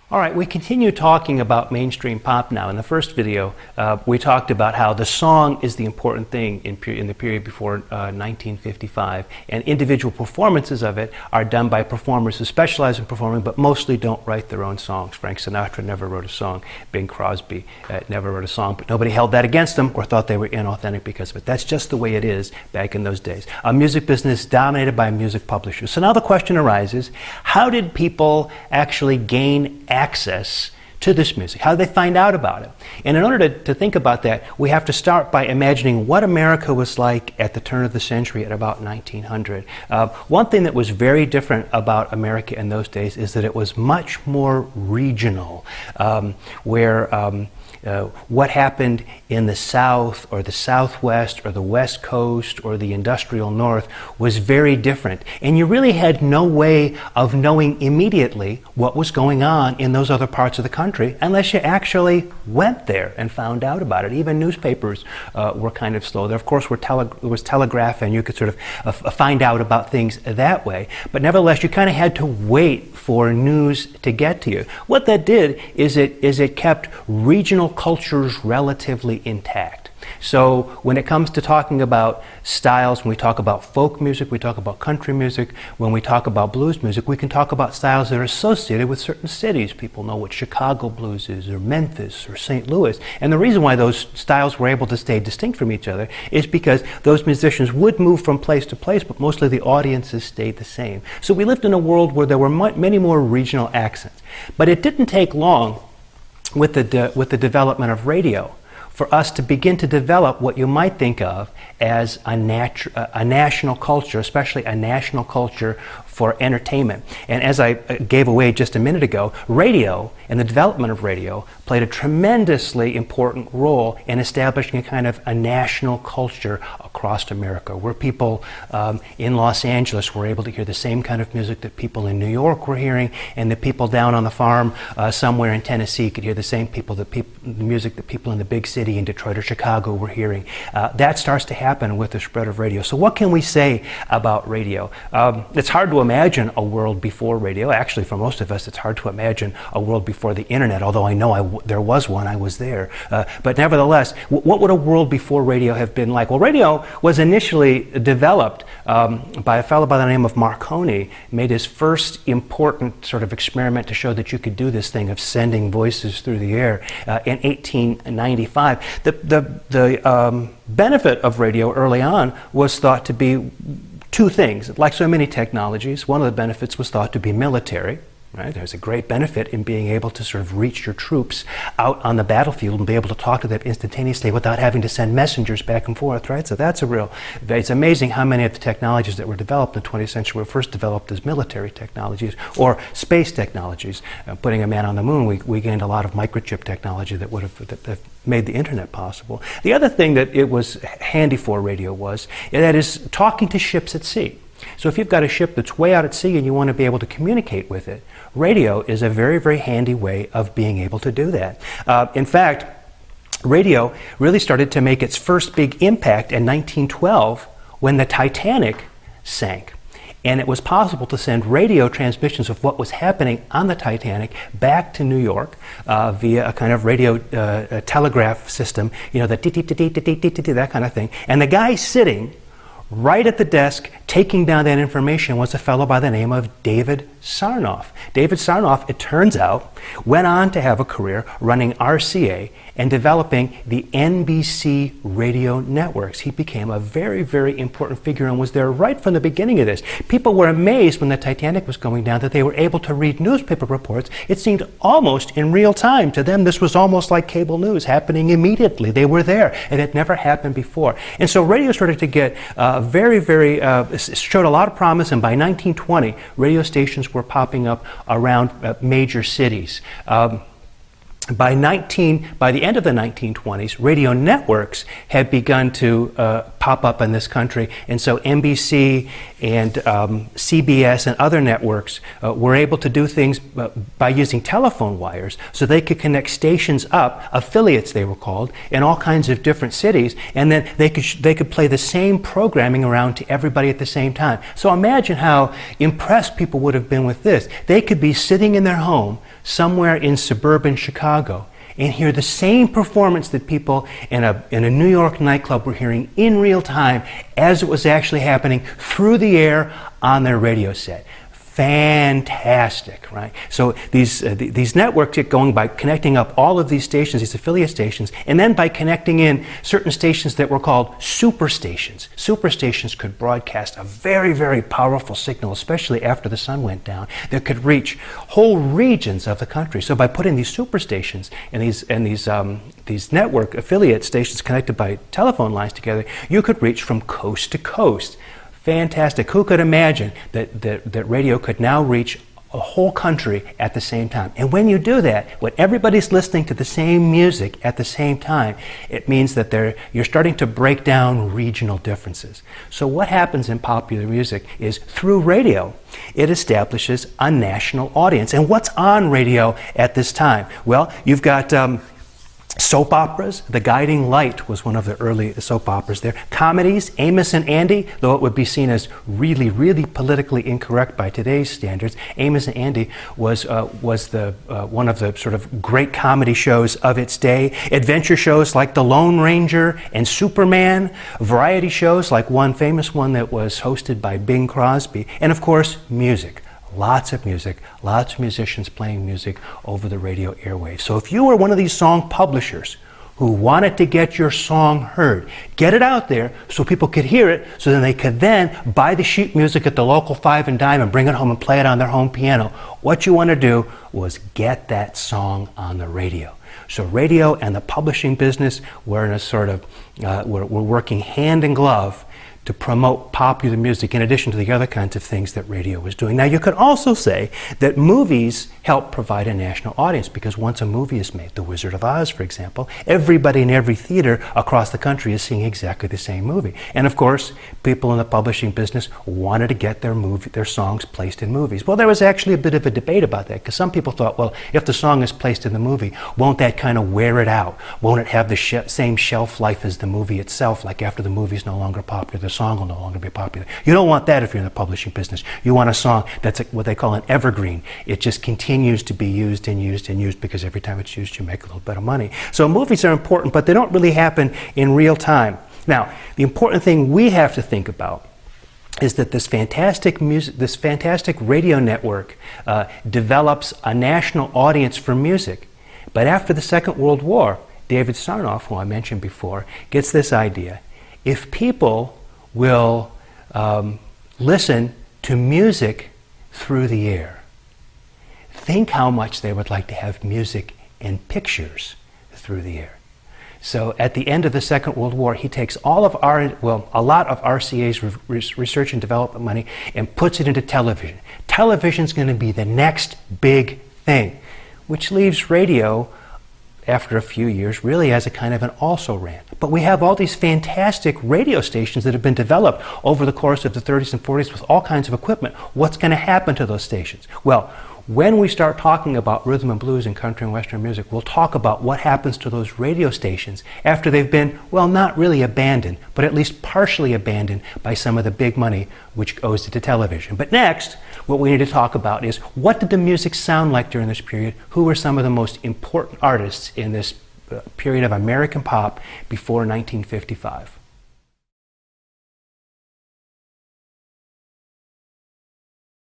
All right, we continue talking about mainstream pop now. In the first video, we talked about how the song is the important thing in the period before 1955, and individual performances of it are done by performers who specialize in performing, but mostly don't write their own songs. Frank Sinatra never wrote a song. Bing Crosby never wrote a song, but nobody held that against them or thought they were inauthentic because of it. That's just the way it is back in those days. A music business dominated by music publishers. So now the question arises, how did people actually gain access to this music? How did they find out about it? And in order to think about that, we have to start by imagining what America was like at the turn of the century at about 1900. One thing that was very different about America in those days is that it was much more regional, where what happened in the South or the Southwest or the West Coast or the industrial North was very different. And you really had no way of knowing immediately what was going on in those other parts of the country unless you actually went there and found out about it. Even newspapers were kind of slow. There, of course, was telegraph, and you could sort of find out about things that way. But nevertheless, you kind of had to wait for news to get to you. What that did is it kept regional cultures relatively intact. So when it comes to talking about styles, when we talk about folk music, we talk about country music, when we talk about blues music, we can talk about styles that are associated with certain cities. People know what Chicago blues is, or Memphis, or St. Louis. And the reason why those styles were able to stay distinct from each other is because those musicians would move from place to place, but mostly the audiences stayed the same. So we lived in a world where there were many more regional accents. But it didn't take long with the development of radio for us to begin to develop what you might think of as a national culture, especially a national culture for entertainment. And as I gave away just a minute ago, radio and the development of radio played a tremendously important role in establishing a kind of a national culture across America, where people in Los Angeles were able to hear the same kind of music that people in New York were hearing, and the people down on the farm somewhere in Tennessee could hear the same the music that people in the big city in Detroit or Chicago were hearing. That starts to happen with the spread of radio. So what can we say about radio? It's hard to imagine a world before radio. Actually, for most of us, it's hard to imagine a world before the internet, although I know there was one, I was there. But nevertheless, what would a world before radio have been like? Well, radio was initially developed by a fellow by the name of Marconi, made his first important sort of experiment to show that you could do this thing of sending voices through the air in 1895. The benefit of radio early on was thought to be two things. Like so many technologies, one of the benefits was thought to be military. Right? There's a great benefit in being able to sort of reach your troops out on the battlefield and be able to talk to them instantaneously without having to send messengers back and forth, right? So that's it's amazing how many of the technologies that were developed in the 20th century were first developed as military technologies or space technologies. Putting a man on the moon, we gained a lot of microchip technology that would have made the internet possible. The other thing that it was handy for radio was, that is talking to ships at sea. So if you've got a ship that's way out at sea and you want to be able to communicate with it, radio is a very, very handy way of being able to do that. In fact, radio really started to make its first big impact in 1912 when the Titanic sank. And it was possible to send radio transmissions of what was happening on the Titanic back to New York via a kind of radio telegraph system, you know, the that kind of thing. And the guy sitting right at the desk taking down that information was a fellow by the name of David Sarnoff. David Sarnoff, it turns out, went on to have a career running RCA and developing the NBC radio networks. He became a very, very important figure and was there right from the beginning of this. People were amazed when the Titanic was going down that they were able to read newspaper reports. It seemed almost in real time. To them, this was almost like cable news happening immediately. They were there. It had never happened before. And so radio started to get showed a lot of promise, and by 1920, radio stations were popping up around major cities. By the end of the 1920s, radio networks had begun to pop up in this country. And so NBC and CBS and other networks were able to do things by using telephone wires, so they could connect stations up, affiliates they were called, in all kinds of different cities, and then they could play the same programming around to everybody at the same time. So imagine how impressed people would have been with this. They could be sitting in their home somewhere in suburban Chicago and hear the same performance that people in a New York nightclub were hearing in real time as it was actually happening through the air on their radio set. Fantastic, right? So these networks get going by connecting up all of these stations, these affiliate stations, and then by connecting in certain stations that were called superstations. Superstations could broadcast a very, very powerful signal, especially after the sun went down, that could reach whole regions of the country. So by putting these superstations and these network affiliate stations connected by telephone lines together, you could reach from coast to coast. Fantastic. Who could imagine that radio could now reach a whole country at the same time? And when you do that, when everybody's listening to the same music at the same time, it means that you're starting to break down regional differences. So what happens in popular music is, through radio, it establishes a national audience. And what's on radio at this time? Well, you've got soap operas. The Guiding Light was one of the early soap operas there. Comedies, Amos and Andy, though it would be seen as really, really politically incorrect by today's standards. Amos and Andy was one of the sort of great comedy shows of its day. Adventure shows like The Lone Ranger and Superman. Variety shows like one famous one that was hosted by Bing Crosby. And of course, music. Lots of music, lots of musicians playing music over the radio airwaves. So if you were one of these song publishers who wanted to get your song heard, get it out there so people could hear it, so then they could then buy the sheet music at the local Five and Dime and bring it home and play it on their home piano. What you want to do was get that song on the radio. So radio and the publishing business were in a sort of, we're working hand in glove to promote popular music, in addition to the other kinds of things that radio was doing. Now, you could also say that movies help provide a national audience, because once a movie is made, The Wizard of Oz, for example, everybody in every theater across the country is seeing exactly the same movie. And of course, people in the publishing business wanted to get their songs placed in movies. Well, there was actually a bit of a debate about that, because some people thought, well, if the song is placed in the movie, won't that kind of wear it out? Won't it have the same shelf life as the movie itself? Like, after the movie is no longer popular, the song will no longer be popular. You don't want that if you're in the publishing business. You want a song that's what they call an evergreen. It just continues to be used and used and used, because every time it's used, you make a little bit of money. So movies are important, but they don't really happen in real time. Now, the important thing we have to think about is that this fantastic radio network develops a national audience for music. But after the Second World War, David Sarnoff, who I mentioned before, gets this idea. If people will listen to music through the air, think how much they would like to have music and pictures through the air. So at the end of the Second World War, he takes a lot of RCA's research and development money and puts it into television. Television's going to be the next big thing, which leaves radio, after a few years, really as a kind of an also-ran. But we have all these fantastic radio stations that have been developed over the course of the 30s and 40s with all kinds of equipment. What's going to happen to those stations? Well, when we start talking about rhythm and blues and country and western music, we'll talk about what happens to those radio stations after they've been, well, not really abandoned, but at least partially abandoned by some of the big money which goes into television. But next, what we need to talk about is, what did the music sound like during this period? Who were some of the most important artists in this period of American pop before 1955?